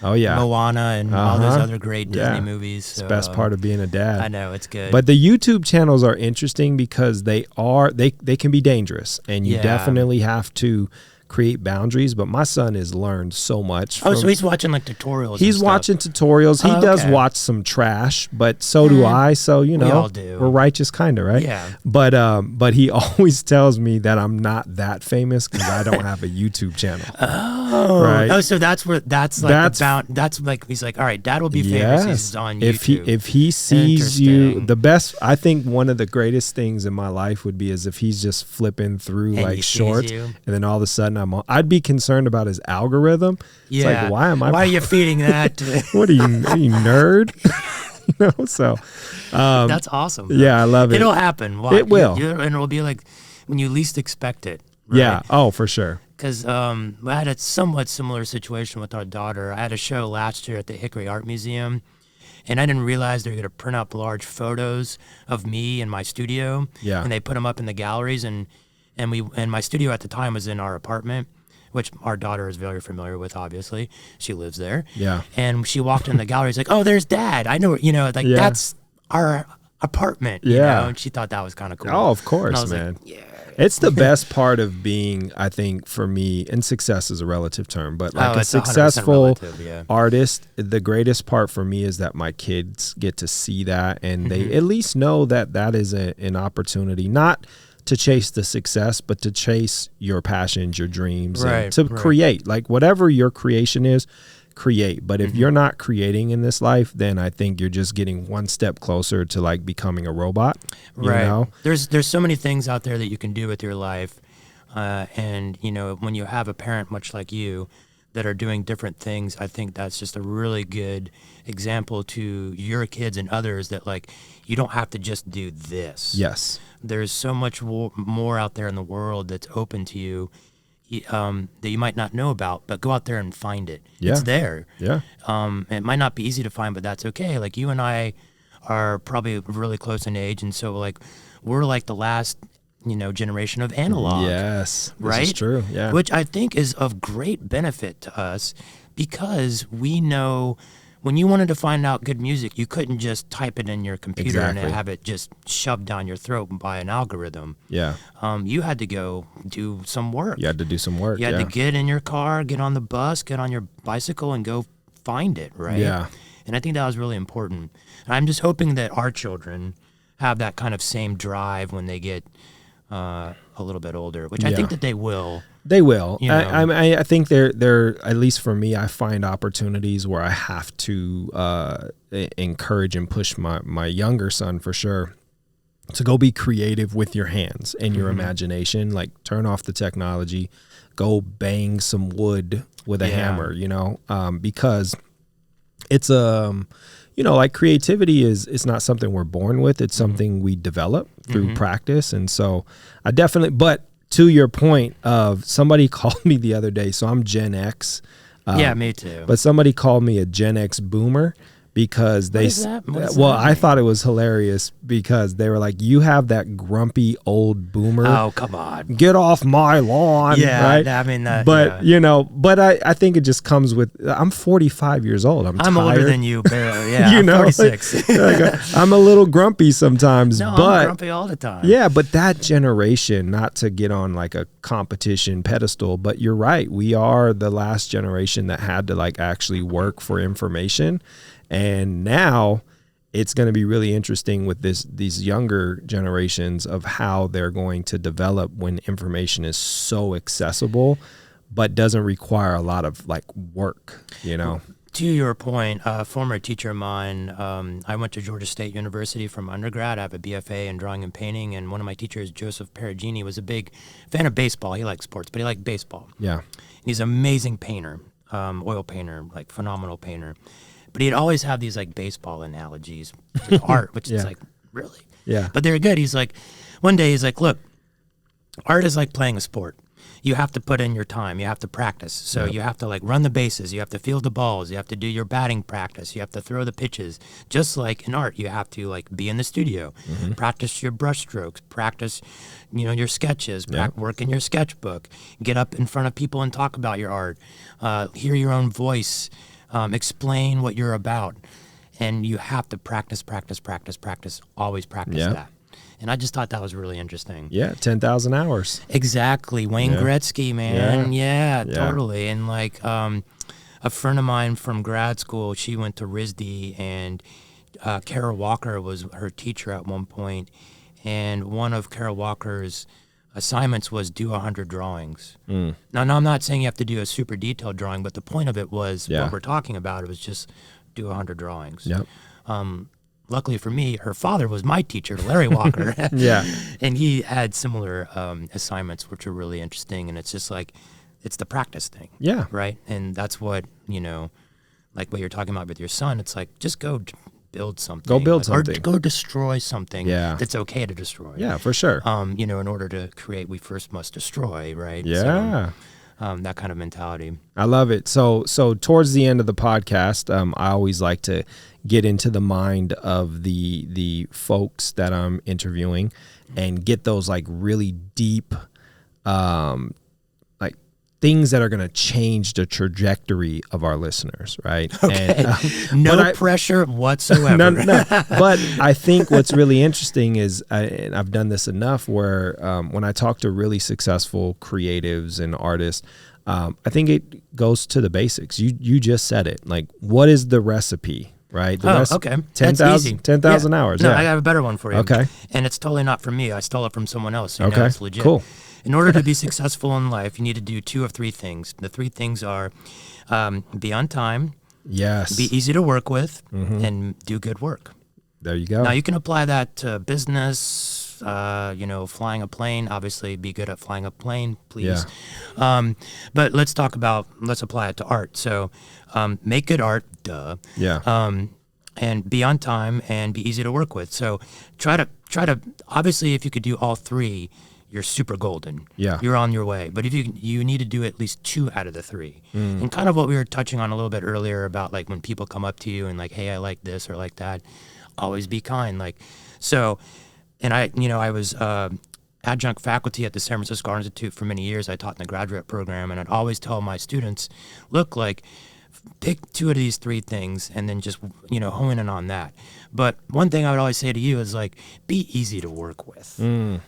S2: Moana and all those other great Disney movies. So,
S1: it's the best part of being a dad.
S2: I know, it's good.
S1: But the YouTube channels are interesting because they can be dangerous, and you definitely have to create boundaries. But my son has learned so much.
S2: So he's watching like tutorials.
S1: He's watching tutorials. He does watch some trash, but so do I. So we
S2: all do.
S1: We're righteous, kind of, right?
S2: Yeah.
S1: But he always tells me that I'm not that famous because I don't have a YouTube channel. Right.
S2: Oh, so that's like he's like, all right, Dad will be famous. He's on YouTube.
S1: If he sees you, the best. I think one of the greatest things in my life would be as if he's just flipping through
S2: and
S1: like shorts, and then all of a sudden I'd be concerned about his algorithm.
S2: Yeah.
S1: It's like, why
S2: are you feeding that?
S1: What are you nerd? So
S2: that's awesome.
S1: Yeah, I love it.
S2: It'll happen.
S1: It will.
S2: And it'll be like when you least expect it. Right?
S1: Yeah. Oh, for sure.
S2: Because I had a somewhat similar situation with our daughter. I had a show last year at the Hickory Art Museum, and I didn't realize they were going to print up large photos of me in my studio.
S1: Yeah.
S2: And they put them up in the galleries, and my studio at the time was in our apartment, which our daughter is very familiar with, obviously. She lives there.
S1: Yeah.
S2: And she walked in the gallery, like, oh, there's Dad. I know, that's our apartment, you know? And she thought that was kind of cool.
S1: Oh, of course, man.
S2: Like, yeah.
S1: It's the best part of being, I think, for me, and success is a relative term, but like a successful artist, the greatest part for me is that my kids get to see that, and they at least know that that is an opportunity, not to chase the success, but to chase your passions, your dreams, and to create. Like, whatever your creation is, create. But if you're not creating in this life, then I think you're just getting one step closer to like becoming a robot. You know?
S2: There's so many things out there that you can do with your life, and when you have a parent much like you that are doing different things, I think that's just a really good example to your kids and others that like you don't have to just do this.
S1: Yes.
S2: There's so much more out there in the world that's open to you. that you might not know about, but go out there and find it.
S1: Yeah.
S2: It's there.
S1: Yeah.
S2: It might not be easy to find, but that's okay. Like you and I are probably really close in age, and so like we're like the last, generation of analog.
S1: Yes.
S2: Right?
S1: This is true. Yeah.
S2: Which I think is of great benefit to us because we know when you wanted to find out good music, you couldn't just type it in your computer and have it just shoved down your throat by an algorithm.
S1: Yeah.
S2: You had to go do some work.
S1: You had to do some work.
S2: You had to get in your car, get on the bus, get on your bicycle, and go find it, right?
S1: Yeah.
S2: And I think that was really important. And I'm just hoping that our children have that kind of same drive when they get a little bit older, which I think that they will.
S1: They will.
S2: I
S1: think they're at least for me, I find opportunities where I have to encourage and push my younger son for sure to go be creative with your hands and your imagination. Like turn off the technology, go bang some wood with a hammer, because it's like creativity is not something we're born with. It's something we develop through practice. And so I definitely, but to your point of somebody called me the other day, so I'm Gen X.
S2: Yeah, me too.
S1: But somebody called me a Gen X boomer because they, I thought it was hilarious because they were like, you have that grumpy old boomer.
S2: Oh, come on.
S1: Get off my lawn.
S2: Yeah.
S1: Right?
S2: I mean,
S1: but but I think it just comes with, I'm 45 years old. I'm tired.
S2: older than you, barely. Yeah. I'm 46.
S1: I'm a little grumpy sometimes,
S2: no,
S1: but
S2: I'm grumpy all the time.
S1: Yeah. But that generation, not to get on like a competition pedestal, but you're right. We are the last generation that had to like actually work for information. And now it's going to be really interesting with these younger generations of how they're going to develop when information is so accessible, but doesn't require a lot of like work,
S2: To your point, a former teacher of mine, I went to Georgia State University from undergrad. I have a BFA in drawing and painting, and one of my teachers, Joseph Perugini, was a big fan of baseball. He liked sports, but he liked baseball.
S1: Yeah.
S2: He's an amazing painter, oil painter, like phenomenal painter. But he'd always have these like baseball analogies with art, which is like, really?
S1: Yeah.
S2: But they're good. He's like, one day he's like, look, art is like playing a sport. You have to put in your time. You have to practice. So you have to like run the bases. You have to field the balls. You have to do your batting practice. You have to throw the pitches. Just like in art, you have to like be in the studio, practice your brush strokes, practice, your sketches, work in your sketchbook, get up in front of people and talk about your art, hear your own voice, explain what you're about. And you have to practice, always practice that. And I just thought that was really interesting.
S1: Yeah, 10,000 hours.
S2: Exactly. Wayne Gretzky, man. Yeah, totally. And like a friend of mine from grad school, she went to RISD, and Kara Walker was her teacher at one point. And one of Kara Walker's assignments was do 100 drawings. Now, I'm not saying you have to do a super detailed drawing, but the point of it was what we're talking about. It was just do 100 drawings.
S1: Yep.
S2: Luckily for me, her father was my teacher, Larry Walker. And he had similar assignments, which were really interesting. And it's just like, it's the practice thing.
S1: Yeah.
S2: Right? And that's what, like what you're talking about with your son, it's like, just go build something.
S1: Go build something.
S2: Or go destroy something that's okay to destroy.
S1: Yeah, for sure.
S2: In order to create, we first must destroy, right?
S1: Yeah.
S2: So, that kind of mentality.
S1: I love it. So towards the end of the podcast, I always like to get into the mind of the folks that I'm interviewing and get those like really deep, like things that are going to change the trajectory of our listeners, right?
S2: Okay. And, no pressure whatsoever.
S1: No. But I think what's really interesting is, and I've done this enough where when I talk to really successful creatives and artists, I think it goes to the basics. You just said it. Like, what is the recipe, right?
S2: Okay.
S1: 10,000 hours.
S2: No, I have a better one for you.
S1: Okay.
S2: And it's totally not from me. I stole it from someone else. So
S1: okay.
S2: It's legit.
S1: Cool.
S2: In order to be successful in life, you need to do 2 of 3 things. The 3 things are be on time.
S1: Yes.
S2: Be easy to work with, and do good work.
S1: There you go.
S2: Now, you can apply that to business, flying a plane. Obviously, be good at flying a plane, please.
S1: Yeah.
S2: But let's apply it to art. So make good art, duh.
S1: Yeah.
S2: And be on time and be easy to work with. So try to, obviously, if you could do all 3, you're super golden.
S1: Yeah.
S2: You're on your way. But if you need to do at least 2 out of the 3. And kind of what we were touching on a little bit earlier about like when people come up to you and like, hey, I like this or like that, always be kind. Like, so, and I was adjunct faculty at the San Francisco Art Institute for many years. I taught in the graduate program, and I'd always tell my students, look, like, pick 2 of these 3 things and then just, hone in on that. But one thing I would always say to you is like, be easy to work with.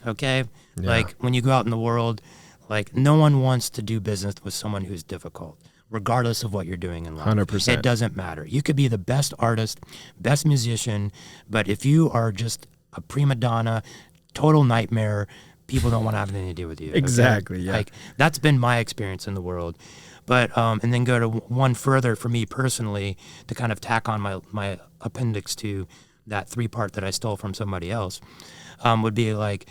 S2: Okay?
S1: Yeah.
S2: Like when you go out in the world, like no one wants to do business with someone who's difficult, regardless of what you're doing in life.
S1: 100%.
S2: It doesn't matter. You could be the best artist, best musician, but if you are just a prima donna, total nightmare, people don't want to have anything to do with you.
S1: Exactly,
S2: okay?
S1: yeah.
S2: Like that's been my experience in the world. But and then go to one further for me personally to kind of tack on my appendix to that 3-part that I stole from somebody else, would be like,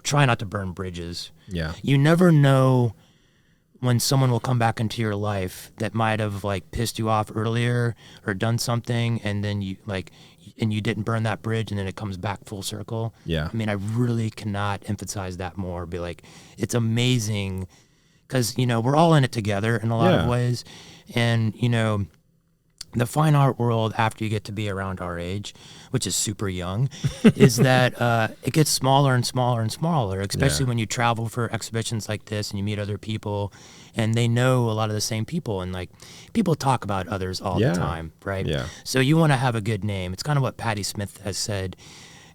S2: try not to burn bridges.
S1: Yeah.
S2: You never know when someone will come back into your life that might have like pissed you off earlier or done something, and then you didn't burn that bridge, and then it comes back full circle.
S1: Yeah.
S2: I mean, I really cannot emphasize that more. Be like, it's amazing because, we're all in it together in a lot of ways. And, the fine art world, after you get to be around our age, which is super young, is that it gets smaller and smaller and smaller, especially when you travel for exhibitions like this and you meet other people and they know a lot of the same people, and like people talk about others all the time, right?
S1: Yeah.
S2: So you want to have a good name. It's kind of what Patti Smith has said.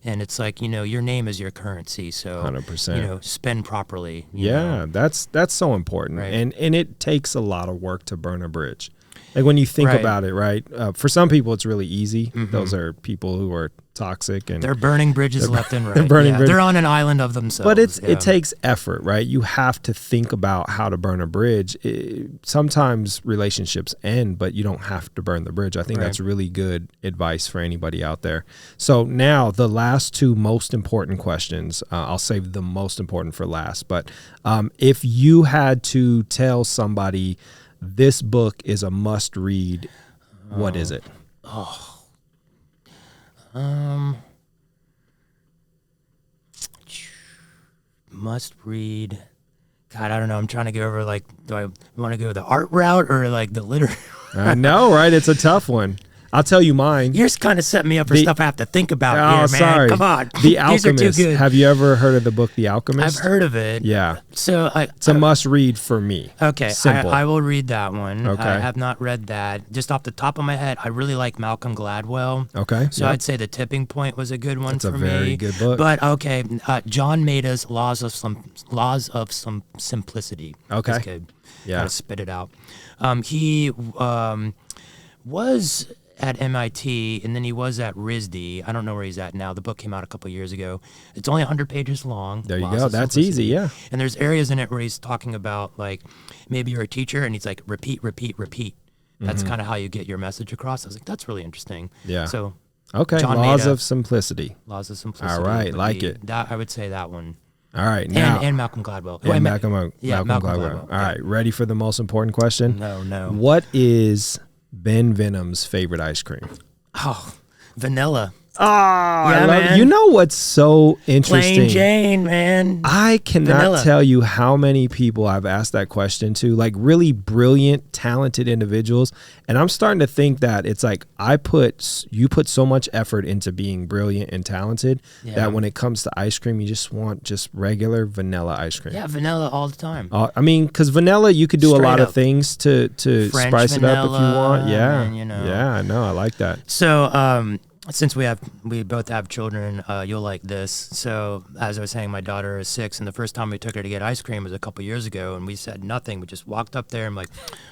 S2: And it's like, your name is your currency. So,
S1: 100%.
S2: Spend properly.
S1: That's so important.
S2: Right.
S1: And it takes a lot of work to burn a bridge. Like when you think about it, right? For some people, it's really easy. Those are people who are toxic and
S2: they're burning bridges left and right.
S1: They're burning bridges.
S2: They're on an island of themselves.
S1: But it takes effort, right? You have to think about how to burn a bridge. Sometimes relationships end, but you don't have to burn the bridge. I think that's really good advice for anybody out there. So now the last 2 most important questions, I'll save the most important for last. But if you had to tell somebody this book is a must read, what is it?
S2: Must read. God, I don't know. I'm trying to go over like, do I want to go the art route or like the literary?
S1: I know, right? It's a tough one. I'll tell you mine.
S2: You're just kind of setting me up for stuff I have to think about here, man.
S1: Sorry.
S2: Come on.
S1: The
S2: These are too
S1: Alchemist.
S2: good.
S1: Have you ever heard of the book The Alchemist?
S2: I've heard of it.
S1: Yeah.
S2: So
S1: it's a must read for me.
S2: Okay.
S1: Simple.
S2: I will read that one.
S1: Okay.
S2: I have not read that. Just off the top of my head, I really like Malcolm Gladwell.
S1: Okay.
S2: So I'd say The Tipping Point was a good one for me.
S1: It's a very good book.
S2: But okay, John Maida's Laws of Some Simplicity.
S1: Okay.
S2: That's good.
S1: Yeah.
S2: Gotta spit it out. He was at MIT, and then he was at RISD. I don't know where he's at now. The book came out a couple years ago. It's only 100 pages long.
S1: There you
S2: Laws
S1: go.
S2: of
S1: That's
S2: Simplicity.
S1: easy, yeah.
S2: And there's areas in it where he's talking about, like, maybe you're a teacher, and he's like, repeat, repeat, repeat. That's kind of how you get your message across. I was like, that's really interesting.
S1: Yeah.
S2: So,
S1: Okay.
S2: John
S1: Laws
S2: Maida,
S1: of Simplicity.
S2: Laws of Simplicity.
S1: All right.
S2: would
S1: Like
S2: be-
S1: it.
S2: That, I would say that one.
S1: All right. Now.
S2: And Malcolm Gladwell.
S1: Yeah,
S2: Wait,
S1: Malcolm
S2: Malcolm
S1: Gladwell.
S2: Gladwell.
S1: All right. Ready for the most important question?
S2: No.
S1: What is Ben Venom's favorite ice cream?
S2: Oh, vanilla.
S1: Oh, I love
S2: man.
S1: it. You know what's so interesting?
S2: Plain Jane, man.
S1: I cannot
S2: Vanilla.
S1: tell you how many people I've asked that question to, like really brilliant, talented individuals. And I'm starting to think that it's like you put so much effort into being brilliant and talented that when it comes to ice cream, you just want just regular vanilla ice cream.
S2: Yeah, vanilla all the time.
S1: I mean, because vanilla, you could do a
S2: Straight
S1: lot
S2: up.
S1: of things to
S2: French
S1: spice it up if you want.
S2: vanilla,
S1: Yeah.
S2: and, you know.
S1: Yeah, I know. I like that.
S2: So, since we both have children, you'll like this. So, as I was saying, my daughter is 6, and the first time we took her to get ice cream was a couple years ago, and we said nothing. We just walked up there and like,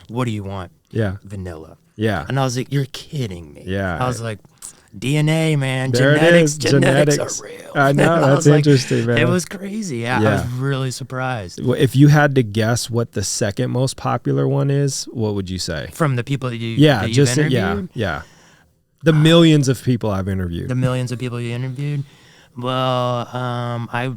S2: what do you want?
S1: Yeah.
S2: Vanilla.
S1: Yeah.
S2: And I was like, you're kidding me.
S1: Yeah.
S2: I was like, DNA, man.
S1: There it is.
S2: Genetics are real.
S1: I know.
S2: I
S1: That's
S2: was like,
S1: interesting, man.
S2: It was crazy. Yeah, I was really surprised.
S1: Well, if you had to guess what the second most popular one is, what would you say?
S2: From the people that you
S1: Yeah,
S2: that you've
S1: just
S2: interviewed?
S1: yeah. The millions of people I've interviewed.
S2: The millions of people you interviewed? Well, I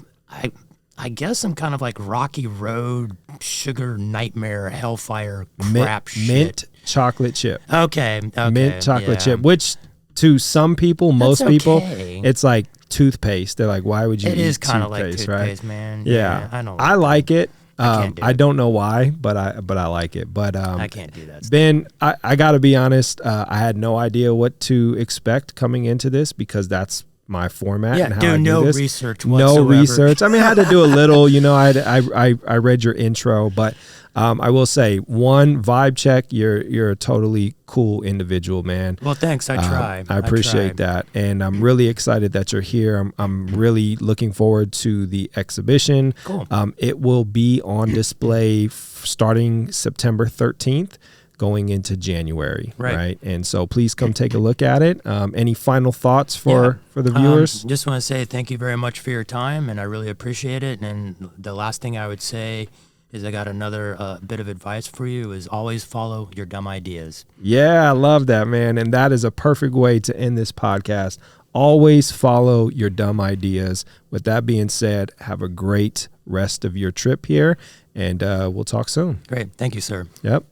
S2: guess I'm kind of like Rocky Road, Sugar Nightmare, Hellfire crap shit.
S1: Mint chocolate chip.
S2: Okay.
S1: Mint chocolate
S2: yeah.
S1: chip, which to some people, most people,
S2: okay.
S1: it's like toothpaste. They're like, why would you
S2: It
S1: eat
S2: is kind of like
S1: toothpaste,
S2: toothpaste,
S1: right?
S2: man.
S1: Yeah.
S2: I don't.
S1: I like it.
S2: can't do
S1: I
S2: it.
S1: don't know why, but I like it. But
S2: I can't do that.
S1: Ben, I got to be honest. I had no idea what to expect coming into this because that's my format.
S2: Yeah,
S1: and how
S2: do
S1: I
S2: no
S1: this.
S2: research whatsoever.
S1: No research. I mean, I had to do a little. You know, I read your intro, but I will say, one, vibe check. You're a totally cool individual, man.
S2: Well, thanks. I try.
S1: I appreciate that, and I'm really excited that you're here. I'm really looking forward to the exhibition.
S2: Cool.
S1: It will be on display starting September 13th. Going into January, right? And so please come take a look at it. Any final thoughts for the viewers?
S2: Just want to say thank you very much for your time, and I really appreciate it. And the last thing I would say is I got another bit of advice for you is always follow your dumb ideas.
S1: Yeah, I love that, man. And that is a perfect way to end this podcast. Always follow your dumb ideas. With that being said, have a great rest of your trip here, and we'll talk soon.
S2: Great. Thank you, sir.
S1: Yep.